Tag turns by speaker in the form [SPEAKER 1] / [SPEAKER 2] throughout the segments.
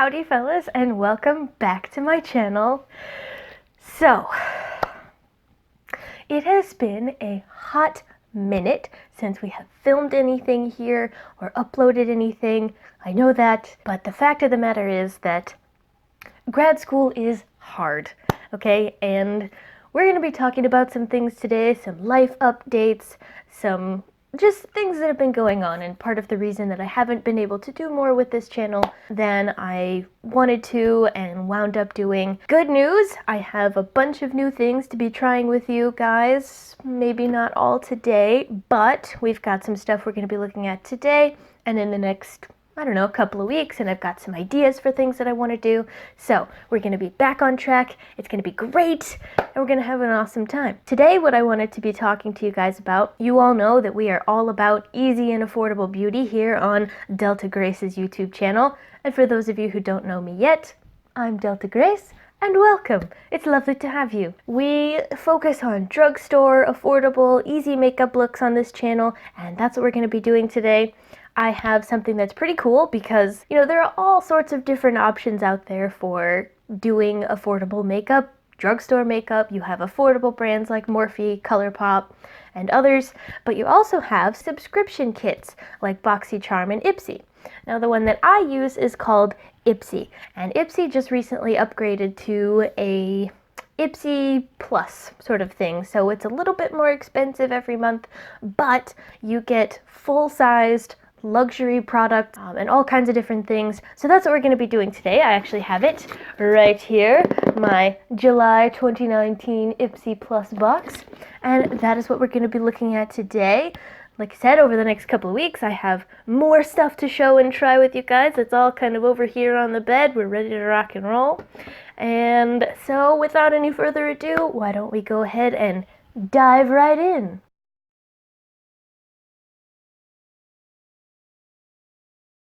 [SPEAKER 1] Howdy fellas, and welcome back to my channel. So, it has been a hot minute since we have filmed anything here or uploaded anything. I know that, but the fact of the matter is that grad school is hard, okay? And we're going to be talking about some things today, some life updates, some just things that have been going on, and part of the reason that I haven't been able to do more with this channel than I wanted to and wound up doing. Good news, I have a bunch of new things to be trying with you guys. Maybe not all today, but we've got some stuff we're going to be looking at today and in the next, I don't know, a couple of weeks, and I've got some ideas for things that I want to do. So we're going to be back on track. It's going to be great, and we're going to have an awesome time. Today, what I wanted to be talking to you guys about, you all know that we are all about easy and affordable beauty here on Delta Grace's YouTube channel. And for those of you who don't know me yet, I'm Delta Grace, and welcome. It's lovely to have you. We focus on drugstore, affordable, easy makeup looks on this channel, and that's what we're going to be doing today. I have something that's pretty cool because, you know, there are all sorts of different options out there for doing affordable makeup, drugstore makeup. You have affordable brands like Morphe, ColourPop, and others, but you also have subscription kits like BoxyCharm and Ipsy. Now, the one that I use is called Ipsy, and Ipsy just recently upgraded to a Ipsy Plus sort of thing, so it's a little bit more expensive every month, but you get full-sized luxury products and all kinds of different things. So that's what we're going to be doing today. I actually have it right here, my July 2019 Ipsy Plus box, and that is what we're going to be looking at today. Like I said, over the next couple of weeks, I have more stuff to show and try with you guys. It's all kind of over here on the bed. We're ready to rock and roll. And so without any further ado, why don't we go ahead and dive right in.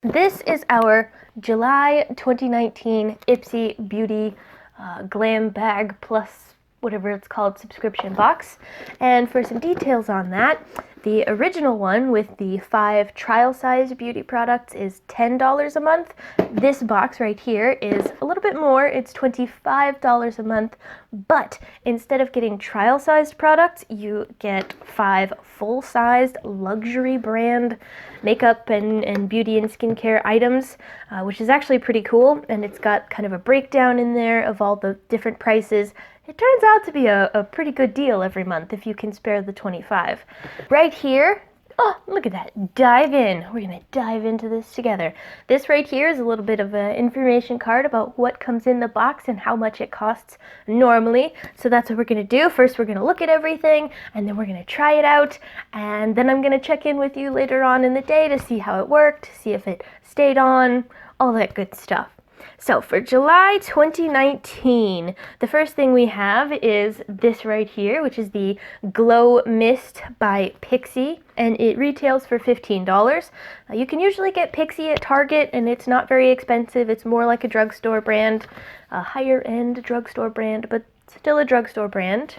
[SPEAKER 1] This is our July 2019 Ipsy Beauty Glam Bag Plus, whatever it's called, subscription box. And for some details on that, the original one with the 5 trial-size beauty products is $10 a month. This box right here is a little bit more. It's $25 a month, but instead of getting trial-sized products, you get 5 full-sized luxury brand makeup and beauty and skincare items, which is actually pretty cool. And it's got kind of a breakdown in there of all the different prices. It turns out to be a pretty good deal every month if you can spare the $25. Right here, oh, look at that, dive in. We're gonna dive into this together. This right here is a little bit of an information card about what comes in the box and how much it costs normally. So that's what we're gonna do. First, we're gonna look at everything, and then we're gonna try it out, and then I'm gonna check in with you later on in the day to see how it worked, see if it stayed on, all that good stuff. So for July 2019, the first thing we have is this right here, which is the Glow Mist by Pixi, and it retails for $15. You can usually get Pixi at Target, and it's not very expensive. It's more like a drugstore brand, a higher-end drugstore brand, but still a drugstore brand.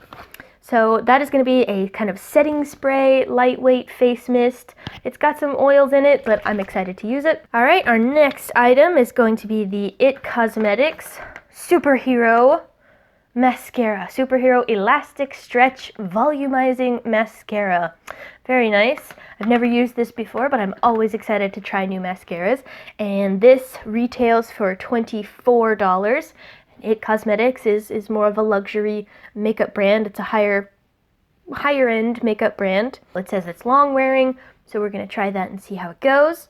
[SPEAKER 1] So that is going to be a kind of setting spray, lightweight face mist. It's got some oils in it, but I'm excited to use it. All right, our next item is going to be the IT Cosmetics Superhero Mascara. Superhero Elastic Stretch Volumizing Mascara. Very nice. I've never used this before, but I'm always excited to try new mascaras. And this retails for $24. IT Cosmetics is more of a luxury makeup brand. It's a higher end makeup brand. It says it's long wearing, so we're going to try that and see how it goes.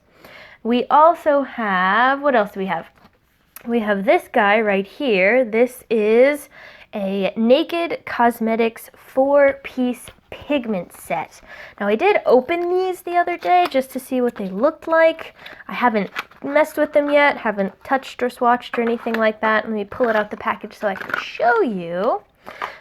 [SPEAKER 1] We also have, what else do we have? We have this guy right here. This is a Naked Cosmetics 4-piece pigment set. Now, I did open these the other day just to see what they looked like. I haven't messed with them yet, haven't touched or swatched or anything like that. Let me pull it out the package so I can show you.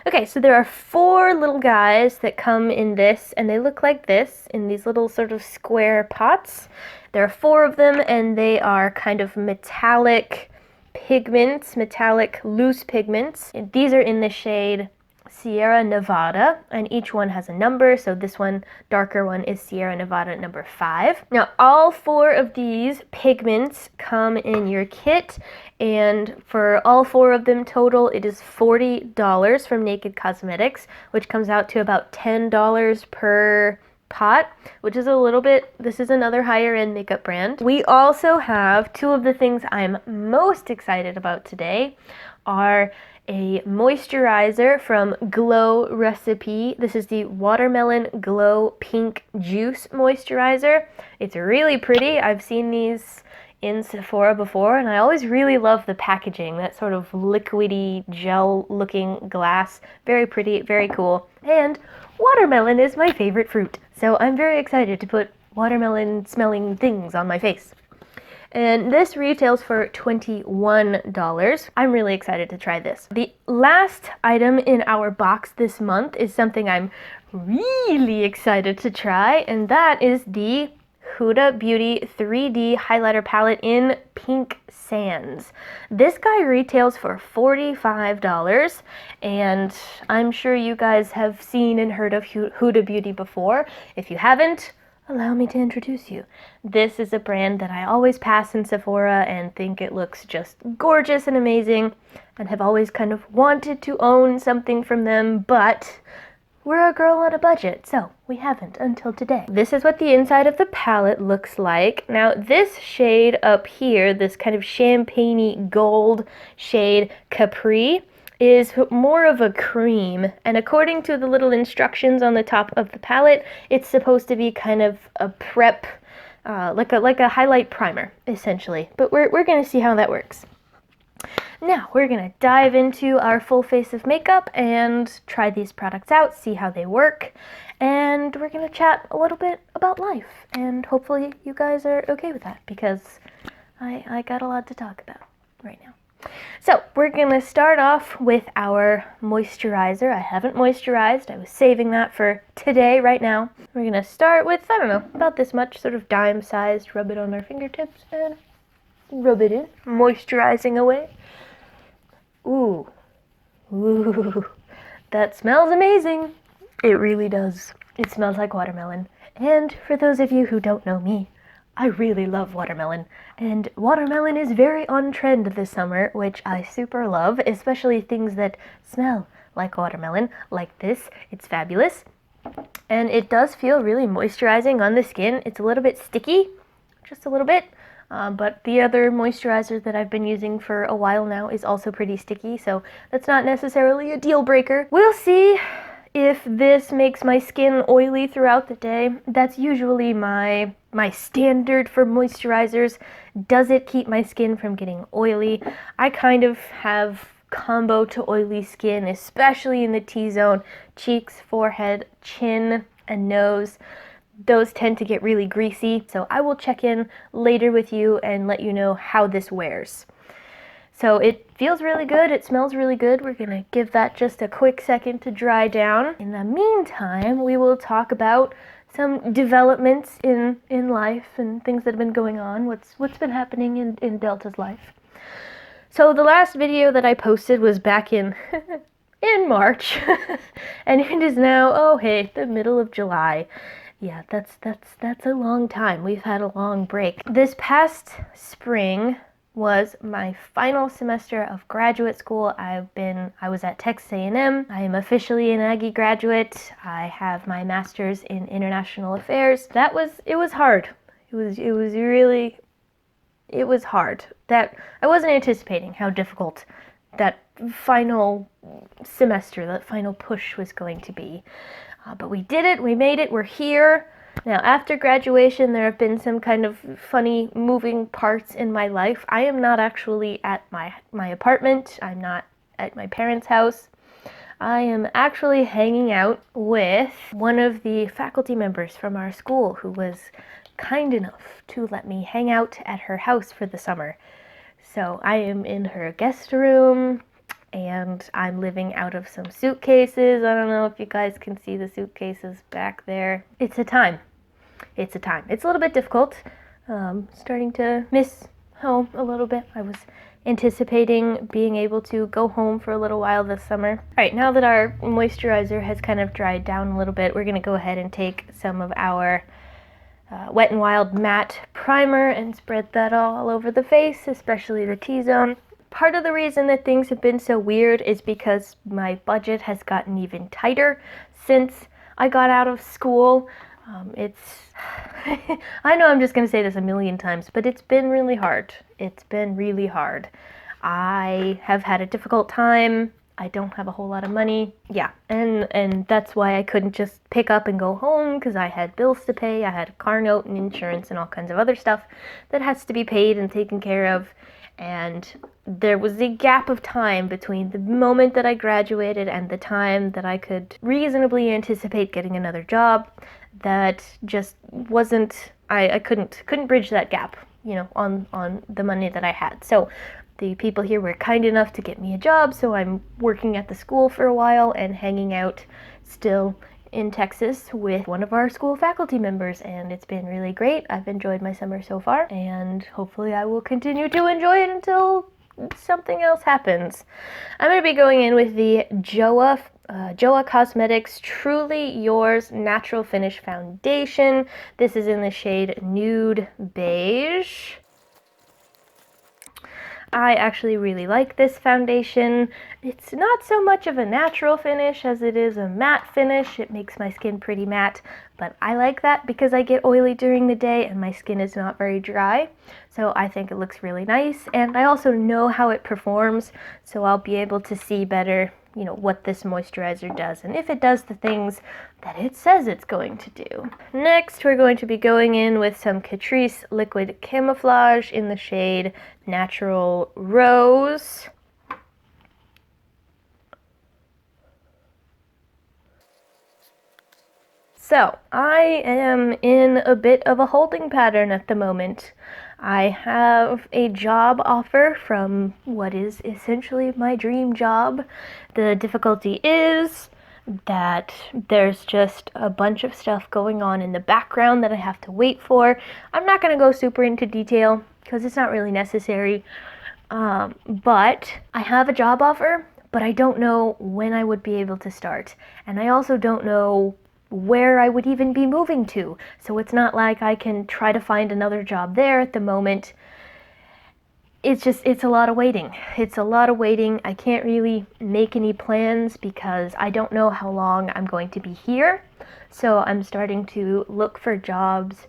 [SPEAKER 1] Okay, so there are 4 little guys that come in this, and they look like this in these little sort of square pots. There are 4 of them, and they are kind of metallic pigments, metallic loose pigments. And these are in the shade Sierra Nevada, and each one has a number. So this one, darker one, is Sierra Nevada number 5. Now, all 4 of these pigments come in your kit, and for all 4 of them total, it is $40 from Naked Cosmetics, which comes out to about $10 per pot, which is a little bit, this is another higher end makeup brand. We also have 2 of the things I'm most excited about today are a moisturizer from Glow Recipe. This is the Watermelon Glow Pink Juice Moisturizer. It's really pretty. I've seen these in Sephora before, and I always really love the packaging, that sort of liquidy gel looking glass. Very pretty, very cool. And watermelon is my favorite fruit, so I'm very excited to put watermelon smelling things on my face. And this retails for $21. I'm really excited to try this. The last item in our box this month is something I'm really excited to try, and that is the Huda Beauty 3D Highlighter Palette in Pink Sands. This guy retails for $45, and I'm sure you guys have seen and heard of Huda Beauty before. If you haven't, allow me to introduce you. This is a brand that I always pass in Sephora and think it looks just gorgeous and amazing, and have always kind of wanted to own something from them, but we're a girl on a budget, so we haven't until today. This is what the inside of the palette looks like. Now, this shade up here, this kind of champagne-y gold shade Capri, is more of a cream, and according to the little instructions on the top of the palette, it's supposed to be kind of a prep, like a highlight primer, essentially. But we're gonna see how that works. Now, we're gonna dive into our full face of makeup and try these products out, see how they work, and we're gonna chat a little bit about life, and hopefully you guys are okay with that, because I got a lot to talk about right now. So, we're gonna start off with our moisturizer. I haven't moisturized, I was saving that for today, right now. We're gonna start with, I don't know, about this much, sort of dime-sized, rub it on our fingertips, and rub it in, moisturizing away. Ooh, that smells amazing. It really does. It smells like watermelon. And for those of you who don't know me, I really love watermelon. And watermelon is very on trend this summer, which I super love, especially things that smell like watermelon, like this. It's fabulous. And it does feel really moisturizing on the skin. It's a little bit sticky, just a little bit. But the other moisturizer that I've been using for a while now is also pretty sticky, so that's not necessarily a deal breaker. We'll see if this makes my skin oily throughout the day. That's usually my standard for moisturizers. Does it keep my skin from getting oily? I kind of have combo to oily skin, especially in the T-zone, cheeks, forehead, chin, and nose. Those tend to get really greasy, so I will check in later with you and let you know how this wears. So it feels really good, it smells really good. We're gonna give that just a quick second to dry down. In the meantime, we will talk about some developments in life and things that have been going on, what's been happening in Delta's life. So the last video that I posted was back in March, and it is now, oh hey, the middle of July. Yeah, that's a long time. We've had a long break. This past spring was my final semester of graduate school. I was at Texas A&M. I am officially an Aggie graduate. I have my master's in international affairs. It was hard. It was hard. That I wasn't anticipating how difficult that final semester, that final push was going to be. But we did it, we made it, we're here. Now, after graduation, there have been some kind of funny moving parts in my life. I am not actually at my apartment. I'm not at my parents' house. I am actually hanging out with one of the faculty members from our school who was kind enough to let me hang out at her house for the summer. So I am in her guest room, and I'm living out of some suitcases. I don't know if you guys can see the suitcases back there. It's a time. It's a time. It's a little bit difficult. Starting to miss home a little bit. I was anticipating being able to go home for a little while this summer. All right, now that our moisturizer has kind of dried down a little bit, we're going to go ahead and take some of our Wet n Wild matte primer and spread that all over the face, especially the T-zone. Part of the reason that things have been so weird is because my budget has gotten even tighter since I got out of school. I know I'm just going to say this a million times, but it's been really hard. It's been really hard. I have had a difficult time. I don't have a whole lot of money. Yeah, and that's why I couldn't just pick up and go home, because I had bills to pay. I had a car note and insurance and all kinds of other stuff that has to be paid and taken care of. And there was a gap of time between the moment that I graduated and the time that I could reasonably anticipate getting another job that just wasn't, I couldn't bridge that gap, you know, on the money that I had. So the people here were kind enough to get me a job, so I'm working at the school for a while and hanging out still in Texas with one of our school faculty members, and it's been really great. I've enjoyed my summer so far, and hopefully I will continue to enjoy it until something else happens. I'm going to be going in with the Joa Cosmetics Truly Yours Natural Finish Foundation. This is in the shade Nude Beige. I actually really like this foundation. It's not so much of a natural finish as it is a matte finish. It makes my skin pretty matte, but I like that because I get oily during the day and my skin is not very dry. So I think it looks really nice, and I also know how it performs, so I'll be able to see better, you know, what this moisturizer does and if it does the things that it says it's going to do. Next, we're going to be going in with some Catrice Liquid Camouflage in the shade Natural Rose. So, I am in a bit of a holding pattern at the moment. I have a job offer from what is essentially my dream job. The difficulty is that there's just a bunch of stuff going on in the background that I have to wait for. I'm not going to go super into detail because it's not really necessary, but I have a job offer, but I don't know when I would be able to start, and I also don't know where I would even be moving to, so it's not like I can try to find another job there at the moment. It's a lot of waiting. It's a lot of waiting. I can't really make any plans because I don't know how long I'm going to be here. So I'm starting to look for jobs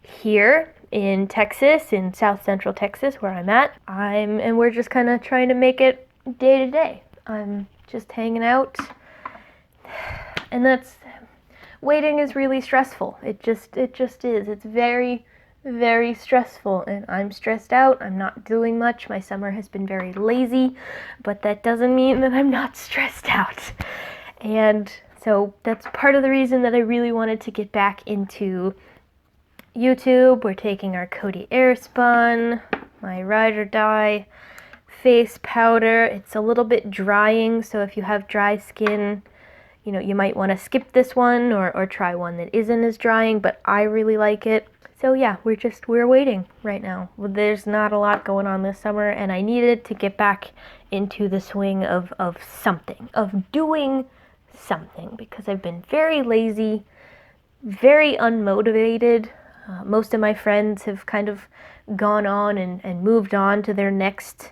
[SPEAKER 1] here in Texas, in South Central Texas, where I'm at. And we're just kind of trying to make it day to day. I'm just hanging out, and waiting is really stressful. It just is. It's very, very stressful, and I'm stressed out. I'm not doing much. My summer has been very lazy, but that doesn't mean that I'm not stressed out. And so that's part of the reason that I really wanted to get back into YouTube. We're taking our Coty Airspun, my Ride or Die face powder. It's a little bit drying, so if you have dry skin, you know, you might want to skip this one or try one that isn't as drying, but I really like it. So yeah, we're waiting right now. There's not a lot going on this summer, and I needed to get back into the swing of something, of doing something, because I've been very lazy, very unmotivated. Most of my friends have kind of gone on and moved on to the next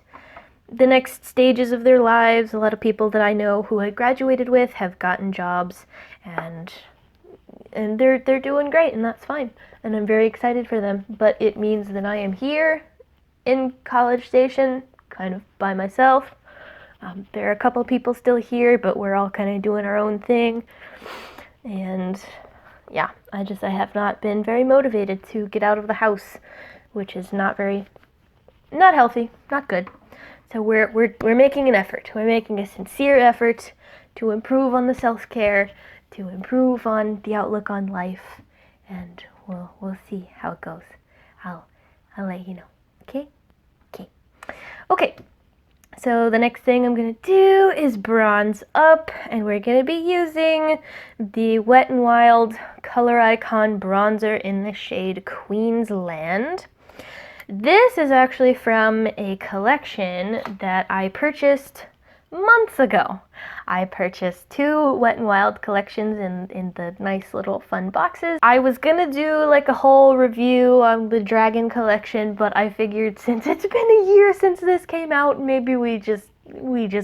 [SPEAKER 1] stages of their lives. A lot of people that I know who I graduated with have gotten jobs, and they're doing great, and that's fine. And I'm very excited for them. But it means that I am here in College Station, kind of by myself. There are a couple people still here, but we're all kind of doing our own thing. And yeah, I have not been very motivated to get out of the house, which is not healthy, not good. So we're making an effort. We're making a sincere effort to improve on the self-care, to improve on the outlook on life, and we'll see how it goes. I'll let you know. Okay. So the next thing I'm gonna do is bronze up, and we're gonna be using the Wet n Wild Color Icon bronzer in the shade Queensland. This is actually from a collection that I purchased months ago. I purchased 2 Wet n Wild collections in the nice little fun boxes. I was gonna do like a whole review on the Dragon collection, but I figured since it's been a year since this came out, maybe we just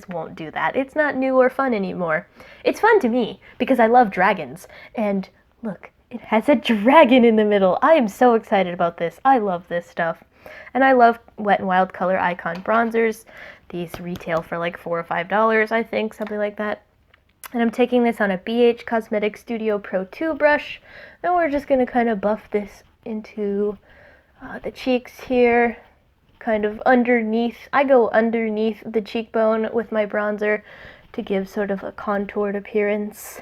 [SPEAKER 1] won't do that. It's not new or fun anymore. It's fun to me because I love dragons. And look, it has a dragon in the middle. I am so excited about this. I love this stuff. And I love Wet n Wild Color Icon bronzers. These retail for like $4 or $5, I think, something like that. And I'm taking this on a BH Cosmetics Studio Pro 2 brush. And we're just going to kind of buff this into the cheeks here, kind of underneath. I go underneath the cheekbone with my bronzer to give sort of a contoured appearance.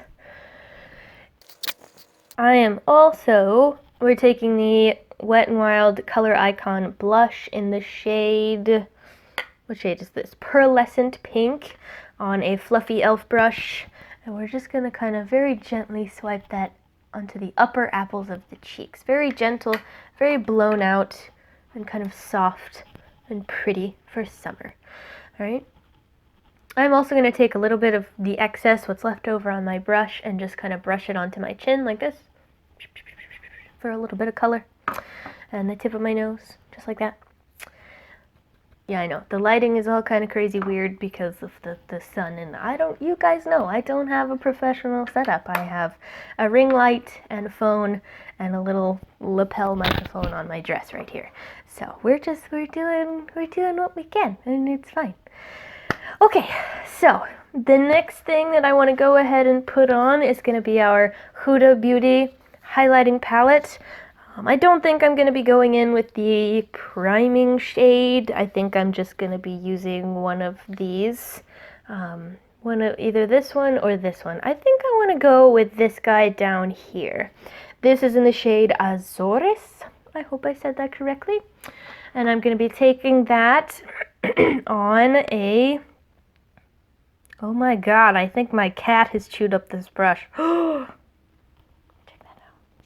[SPEAKER 1] We're taking the Wet n Wild Color Icon blush in the shade, what shade is this? Pearlescent Pink, on a fluffy e.l.f. brush. And we're just going to kind of very gently swipe that onto the upper apples of the cheeks. Very gentle, very blown out, and kind of soft and pretty for summer. All right. I'm also going to take a little bit of the excess, what's left over on my brush, and just kind of brush it onto my chin like this for a little bit of color. And the tip of my nose, just like that. Yeah, I know. The lighting is all kind of crazy weird because of the sun, and you guys know, I don't have a professional setup. I have a ring light and a phone and a little lapel microphone on my dress right here. So we're doing what we can, and it's fine. Okay, so the next thing that I want to go ahead and put on is going to be our Huda Beauty highlighting palette. I don't think I'm going to be going in with the priming shade. I think I'm just going to be using one of these. Either this one or this one. I think I want to go with this guy down here. This is in the shade Azores. I hope I said that correctly. And I'm going to be taking that on a... Oh my god, I think my cat has chewed up this brush.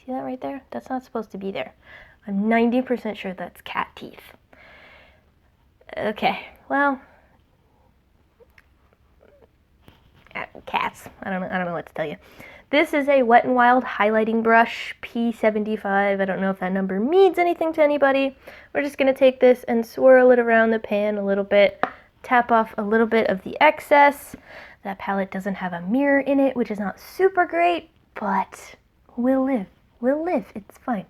[SPEAKER 1] See that right there? That's not supposed to be there. I'm 90% sure that's cat teeth. Okay, well, cats. I don't know what to tell you. This is a Wet n Wild highlighting brush, P75. I don't know if that number means anything to anybody. We're just gonna take this and swirl it around the pan a little bit, tap off a little bit of the excess. That palette doesn't have a mirror in it, which is not super great, but we'll live. It's fine.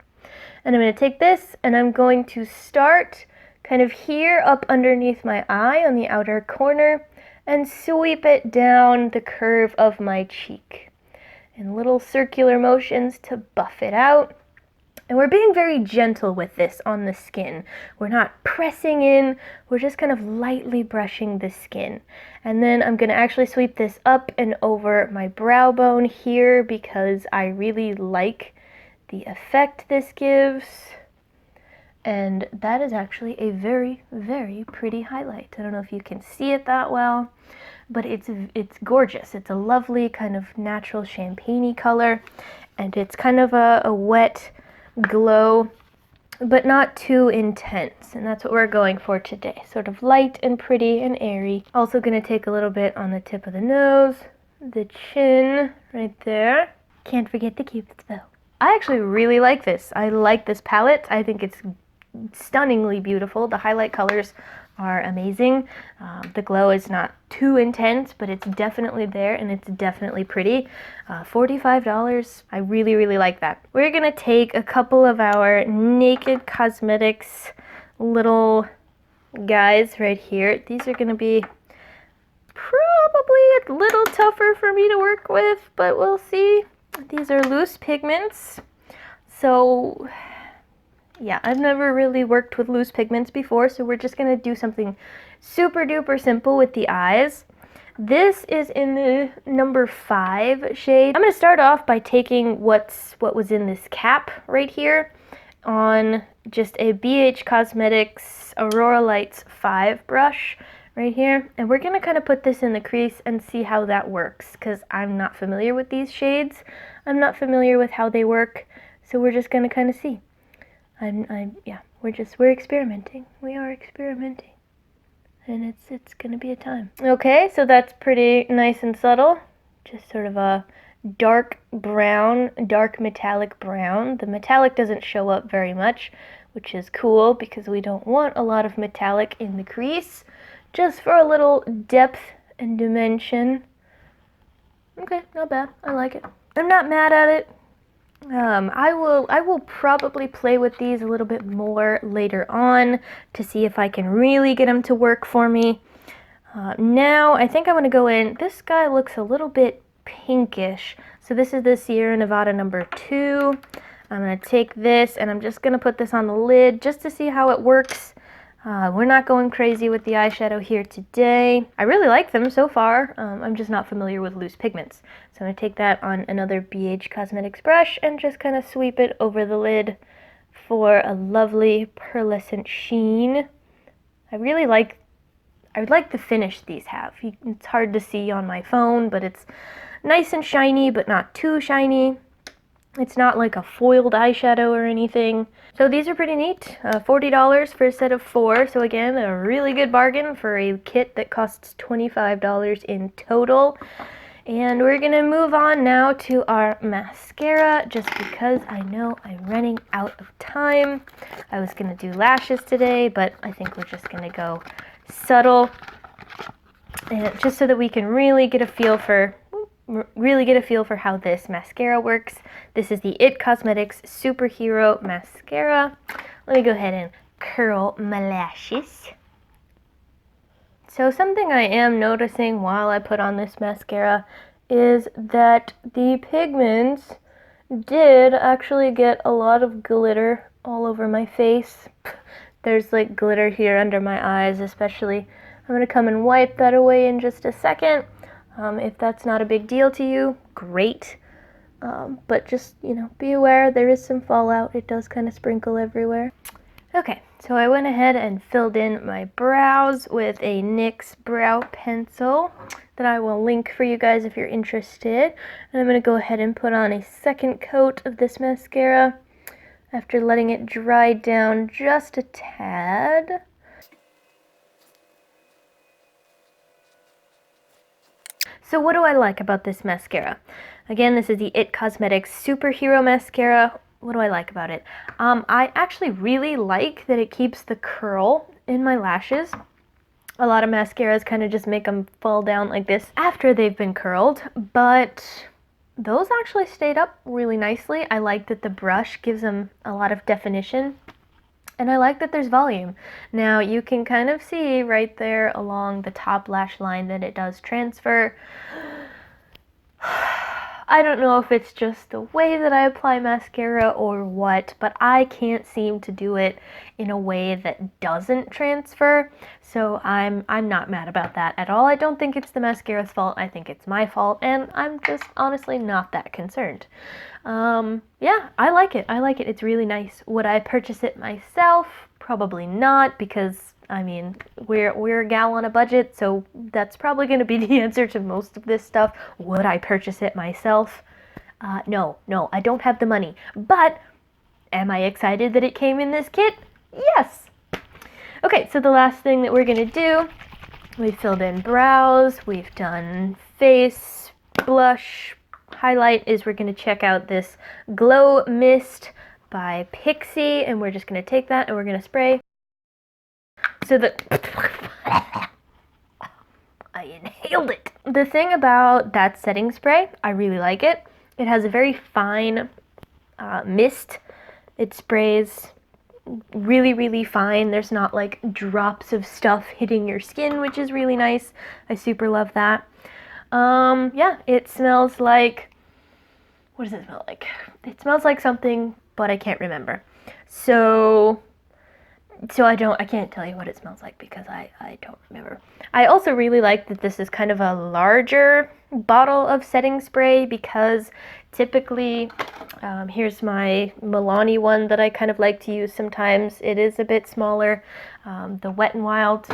[SPEAKER 1] And I'm going to take this and I'm going to start kind of here up underneath my eye on the outer corner and sweep it down the curve of my cheek in little circular motions to buff it out. And we're being very gentle with this on the skin. We're not pressing in, we're just kind of lightly brushing the skin. And then I'm going to actually sweep this up and over my brow bone here because I really like the effect this gives. And that is actually a very, very pretty highlight. I don't know if you can see it that well, but it's gorgeous. It's a lovely kind of natural champagne-y color, and it's kind of a wet glow, but not too intense, and that's what we're going for today. Sort of light and pretty and airy. Also going to take a little bit on the tip of the nose, the chin, right there. Can't forget the Cupid's bow. I actually really like this. I like this palette. I think it's stunningly beautiful. The highlight colors are amazing. The glow is not too intense, but it's definitely there and it's definitely pretty. $45. I really, really like that. We're gonna take a couple of our Naked Cosmetics little guys right here. These are gonna be probably a little tougher for me to work with, but we'll see. These are loose pigments. So yeah, I've never really worked with loose pigments before, so we're just gonna do something super duper simple with the eyes. This is in the number 5 shade. I'm gonna start off by taking what was in this cap right here on just a BH Cosmetics Aurora Lights 5 brush right here. And we're gonna kind of put this in the crease and see how that works, because I'm not familiar with these shades. I'm not familiar with how they work, so we're just gonna kind of see. Yeah, We're experimenting. We are experimenting. And it's gonna be a time. Okay, so that's pretty nice and subtle. Just sort of a dark brown, dark metallic brown. The metallic doesn't show up very much, which is cool because we don't want a lot of metallic in the crease. Just for a little depth and dimension. Okay, not bad. I like it. I'm not mad at it. I will probably play with these a little bit more later on to see if I can really get them to work for me. Now I think I'm going to go in. This guy looks a little bit pinkish. So this is the Sierra Nevada number 2. I'm going to take this and I'm just going to put this on the lid just to see how it works. We're not going crazy with the eyeshadow here today. I really like them so far. I'm just not familiar with loose pigments. So I'm going to take that on another BH Cosmetics brush and just kind of sweep it over the lid for a lovely pearlescent sheen. I like the finish these have. It's hard to see on my phone, but it's nice and shiny, but not too shiny. It's not like a foiled eyeshadow or anything. So these are pretty neat. $40 for a set of 4. So again, a really good bargain for a kit that costs $25 in total. And we're gonna move on now to our mascara, just because I know I'm running out of time. I was gonna do lashes today, but I think we're just gonna go subtle, and just so that we can really get a feel for how this mascara works. This is the It Cosmetics Superhero Mascara. Let me go ahead and curl my lashes. So something I am noticing while I put on this mascara is that the pigments did actually get a lot of glitter all over my face. There's like glitter here under my eyes especially. I'm going to come and wipe that away in just a second. If that's not a big deal to you, great. But just, be aware there is some fallout. It does kind of sprinkle everywhere. Okay, so I went ahead and filled in my brows with a NYX brow pencil that I will link for you guys if you're interested. And I'm going to go ahead and put on a second coat of this mascara after letting it dry down just a tad. So what do I like about this mascara? Again, this is the It Cosmetics Superhero Mascara. What do I like about it? I actually really like that it keeps the curl in my lashes. A lot of mascaras kind of just make them fall down like this after they've been curled, but those actually stayed up really nicely. I like that the brush gives them a lot of definition. And I like that there's volume. Now you can kind of see right there along the top lash line that it does transfer. I don't know if it's just the way that I apply mascara or what, but I can't seem to do it in a way that doesn't transfer. So I'm not mad about that at all. I don't think it's the mascara's fault. I think it's my fault, and I'm just honestly not that concerned. Yeah, I like it. It's really nice. Would I purchase it myself? Probably not, because I mean, we're a gal on a budget, so that's probably going to be the answer to most of this stuff. Would I purchase it myself? No, I don't have the money. But am I excited that it came in this kit? Yes! Okay, so the last thing that we're going to do, we've filled in brows, we've done face, blush, highlight, is we're going to check out this Glow Mist by Pixi, and we're just going to take that and we're going to spray. So that I inhaled it. The thing about that setting spray, I really like it. It has a very fine mist. It sprays really, really fine. There's not like drops of stuff hitting your skin, which is really nice. I super love that. Yeah, it smells like, what does it smell like? It smells like something, but I can't remember. So I can't tell you what it smells like because I don't remember. I also really like that this is kind of a larger bottle of setting spray, because typically, here's my Milani one that I kind of like to use sometimes. It is a bit smaller. The Wet n Wild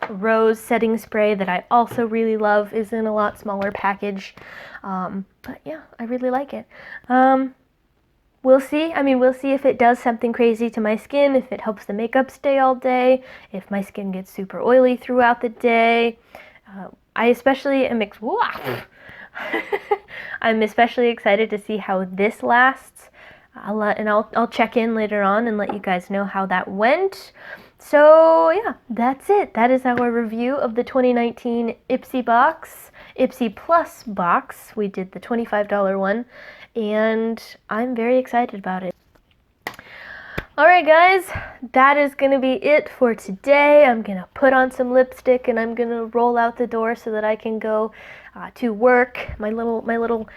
[SPEAKER 1] Rose setting spray that I also really love is in a lot smaller package. But yeah, I really like it. we'll see. I mean, we'll see if it does something crazy to my skin, if it helps the makeup stay all day, if my skin gets super oily throughout the day. I especially am I'm especially excited to see how this lasts. I'll check in later on and let you guys know how that went. So yeah, that's it. That is our review of the 2019 Ipsy box, Ipsy Plus box. We did the $25 one, and I'm very excited about it. Alright guys, that is going to be it for today. I'm going to put on some lipstick and I'm going to roll out the door so that I can go to work, my little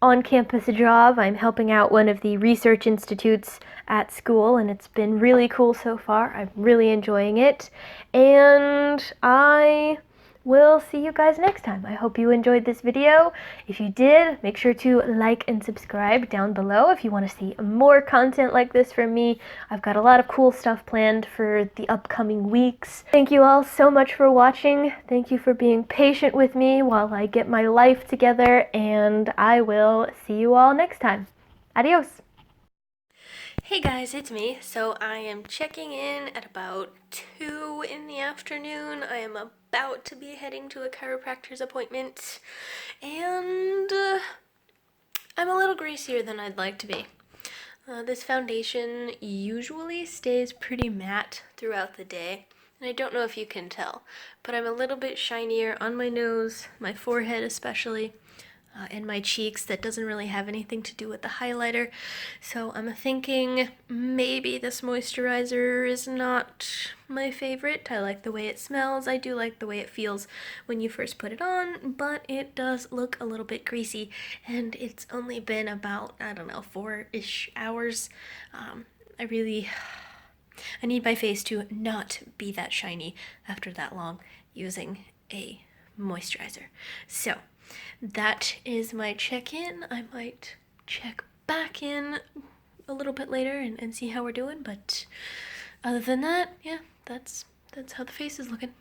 [SPEAKER 1] on-campus job. I'm helping out one of the research institutes at school, and it's been really cool so far. I'm really enjoying it, and I will see you guys next time. I hope you enjoyed this video. If you did, make sure to like and subscribe down below if you want to see more content like this from me. I've got a lot of cool stuff planned for the upcoming weeks. Thank you all so much for watching. Thank you for being patient with me while I get my life together, and I will see you all next time. Adios! Hey guys, it's me. So I am checking in at about 2 in the afternoon. I am about to be heading to a chiropractor's appointment, and I'm a little greasier than I'd like to be. This foundation usually stays pretty matte throughout the day, and I don't know if you can tell, but I'm a little bit shinier on my nose, my forehead especially, and my cheeks. That doesn't really have anything to do with the highlighter, so I'm thinking maybe this moisturizer is not my favorite. I like the way it smells, I do like the way it feels when you first put it on, but it does look a little bit greasy, and it's only been about, I don't know, 4-ish hours. I need my face to not be that shiny after that long using a moisturizer. So that is my check-in. I might check back in a little bit later and see how we're doing, but other than that, yeah, that's how the face is looking.